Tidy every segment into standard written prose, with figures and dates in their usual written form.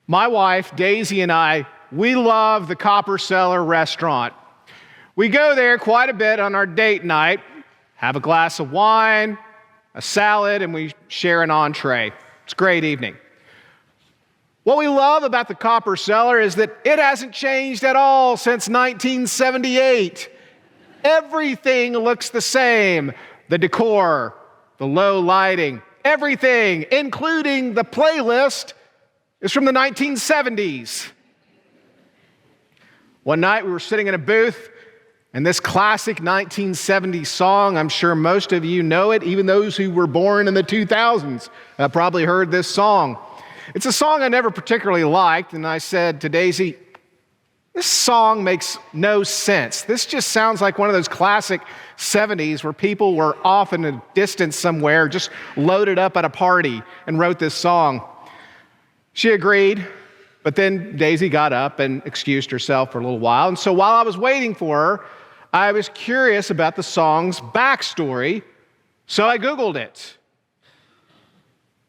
My wife, Daisy, and I, we love the Copper Cellar restaurant. We go there quite a bit on our date night, have a glass of wine, a salad, and we share an entree. It's a great evening. What we love about the Copper Cellar is that it hasn't changed at all since 1978. Everything looks the same. The decor, the low lighting, everything, including the playlist, is from the 1970s. One night we were sitting in a booth, and this classic 1970s song, I'm sure most of you know it, even those who were born in the 2000s have probably heard this song. It's a song I never particularly liked, and I said to Daisy, this song makes no sense. This just sounds like one of those classic 70s where people were off in a distance somewhere, just loaded up at a party and wrote this song. She agreed, but then Daisy got up and excused herself for a little while. And so while I was waiting for her, I was curious about the song's backstory, so I Googled it.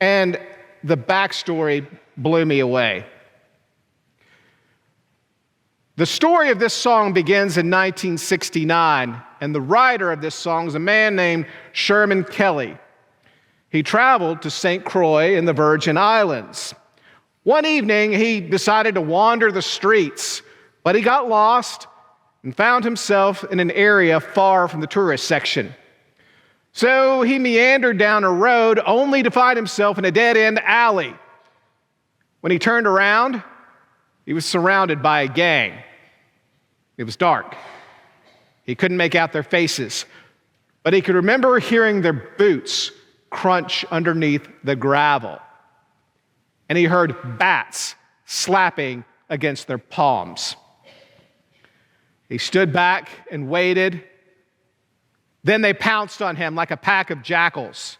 And the backstory blew me away. The story of this song begins in 1969, and the writer of this song is a man named Sherman Kelly. He traveled to St. Croix in the Virgin Islands. One evening, he decided to wander the streets, but he got lost and found himself in an area far from the tourist section. So he meandered down a road only to find himself in a dead-end alley. When he turned around, he was surrounded by a gang. It was dark. He couldn't make out their faces, but he could remember hearing their boots crunch underneath the gravel. And he heard bats slapping against their palms. He stood back and waited. Then they pounced on him like a pack of jackals.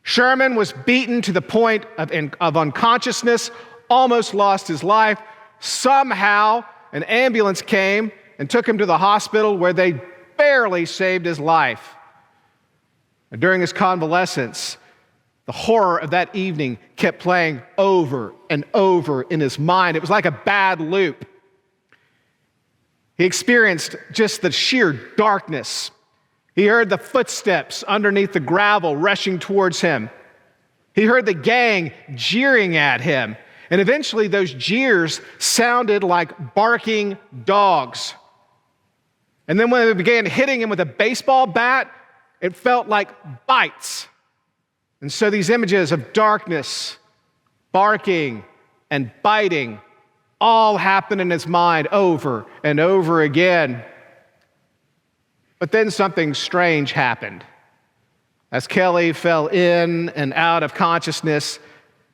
Sherman was beaten to the point of unconsciousness, almost lost his life. Somehow, an ambulance came and took him to the hospital where they barely saved his life. And during his convalescence, the horror of that evening kept playing over and over in his mind. It was like a bad loop. He experienced just the sheer darkness. He heard the footsteps underneath the gravel rushing towards him. He heard the gang jeering at him. And eventually those jeers sounded like barking dogs. And then when they began hitting him with a baseball bat, it felt like bites. And so these images of darkness, barking, and biting all happened in his mind over and over again. But then something strange happened. As Kelly fell in and out of consciousness,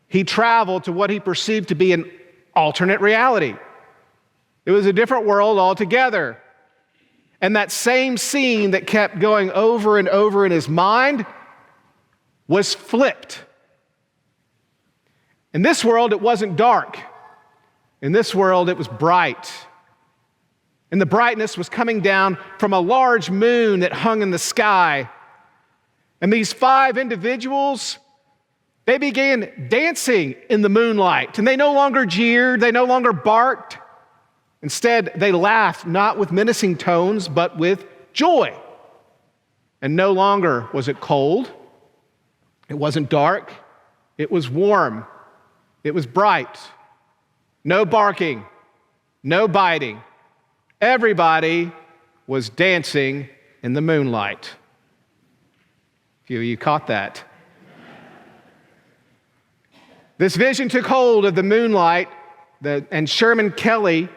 he traveled to what he perceived to be an alternate reality. It was a different world altogether. And that same scene that kept going over and over in his mind was flipped. In this world, it wasn't dark. In this world, it was bright. And the brightness was coming down from a large moon that hung in the sky. And these 5 individuals, they began dancing in the moonlight. And they no longer jeered, they no longer barked. Instead, they laughed, not with menacing tones, but with joy. And no longer was it cold. It wasn't dark. It was warm. It was bright. No barking, no biting. Everybody was dancing in the moonlight. A few of you caught that. This vision took hold of the moonlight, and Sherman Kelly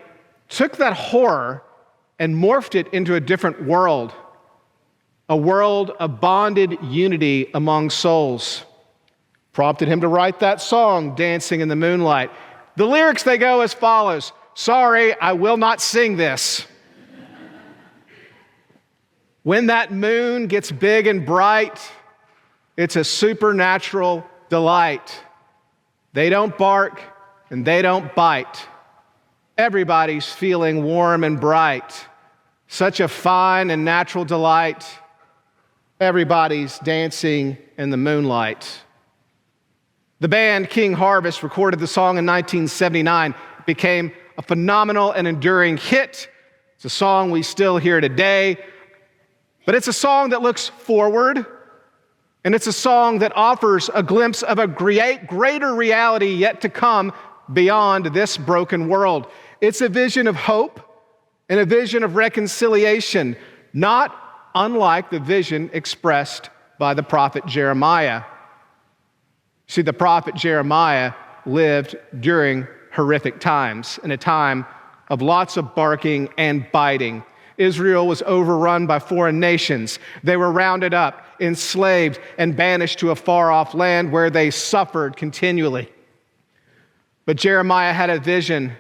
took that horror and morphed it into a different world, a world of bonded unity among souls. Prompted him to write that song, Dancing in the Moonlight. The lyrics, they go as follows. Sorry, I will not sing this. When that moon gets big and bright, it's a supernatural delight. They don't bark and they don't bite. Everybody's feeling warm and bright. Such a fine and natural delight. Everybody's dancing in the moonlight. The band King Harvest recorded the song in 1979. It became a phenomenal and enduring hit. It's a song we still hear today, but it's a song that looks forward, and it's a song that offers a glimpse of a greater reality yet to come beyond this broken world. It's a vision of hope and a vision of reconciliation, not unlike the vision expressed by the prophet Jeremiah. See, the prophet Jeremiah lived during horrific times, in a time of lots of barking and biting. Israel was overrun by foreign nations. They were rounded up, enslaved, and banished to a far-off land where they suffered continually. But Jeremiah had a vision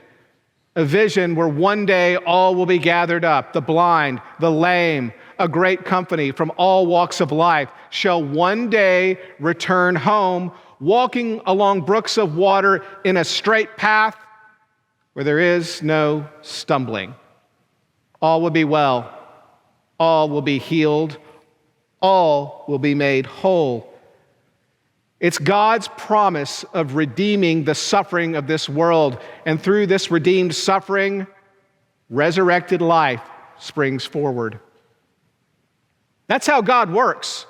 where one day all will be gathered up, the blind, the lame, a great company from all walks of life shall one day return home, walking along brooks of water in a straight path where there is no stumbling. All will be well. All will be healed. All will be made whole. It's God's promise of redeeming the suffering of this world. And through this redeemed suffering, resurrected life springs forward. That's how God works.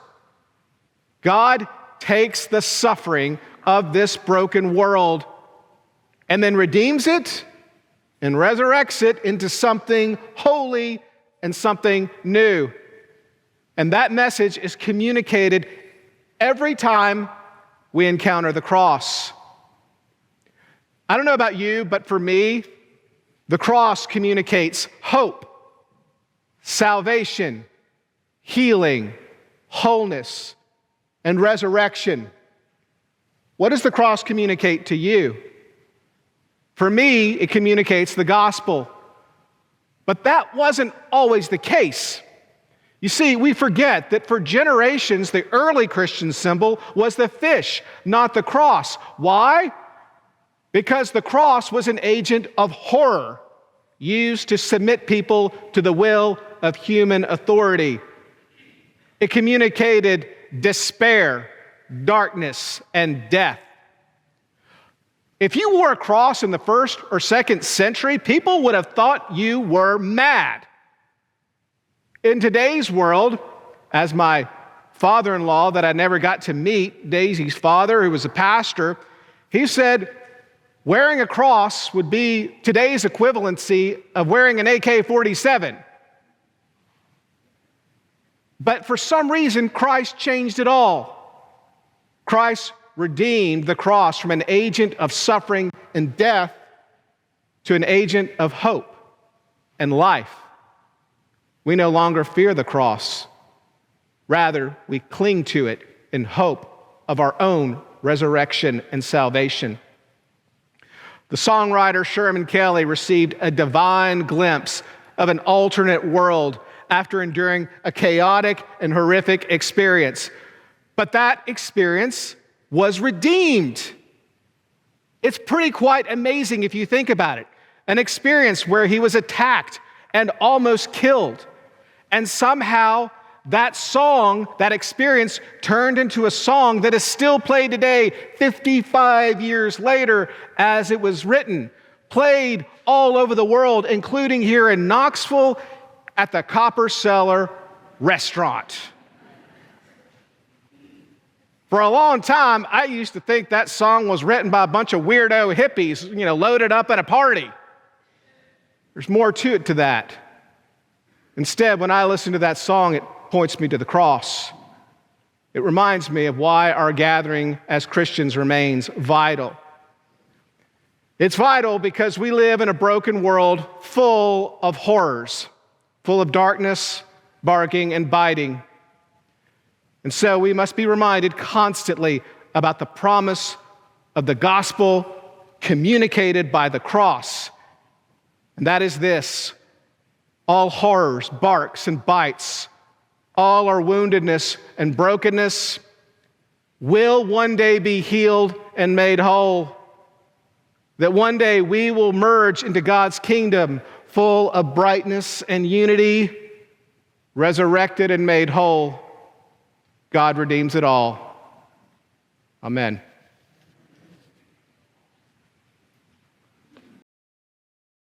God takes the suffering of this broken world and then redeems it and resurrects it into something holy and something new. And that message is communicated every time we encounter the cross. I don't know about you, but for me, the cross communicates hope, salvation, healing, wholeness, and resurrection. What does the cross communicate to you? For me, it communicates the gospel. But that wasn't always the case. You see, we forget that for generations, the early Christian symbol was the fish, not the cross. Why? Because the cross was an agent of horror used to submit people to the will of human authority. It communicated despair, darkness, and death. If you wore a cross in the 1st or 2nd century, people would have thought you were mad. In today's world, as my father-in-law that I never got to meet, Daisy's father, who was a pastor, he said wearing a cross would be today's equivalency of wearing an AK-47. But for some reason, Christ changed it all. Christ redeemed the cross from an agent of suffering and death to an agent of hope and life. We no longer fear the cross. Rather, we cling to it in hope of our own resurrection and salvation. The songwriter Sherman Kelly received a divine glimpse of an alternate world after enduring a chaotic and horrific experience. But that experience was redeemed. It's pretty quite amazing if you think about it. An experience where he was attacked and almost killed. And somehow that song, that experience, turned into a song that is still played today, 55 years later, as it was written, played all over the world, including here in Knoxville at the Copper Cellar restaurant. For a long time, I used to think that song was written by a bunch of weirdo hippies, loaded up at a party. There's more to it to that. Instead, when I listen to that song, it points me to the cross. It reminds me of why our gathering as Christians remains vital. It's vital because we live in a broken world full of horrors, full of darkness, barking, and biting. And so we must be reminded constantly about the promise of the gospel communicated by the cross. And that is this: all horrors, barks, and bites, all our woundedness and brokenness will one day be healed and made whole. That one day we will merge into God's kingdom full of brightness and unity, resurrected and made whole. God redeems it all. Amen.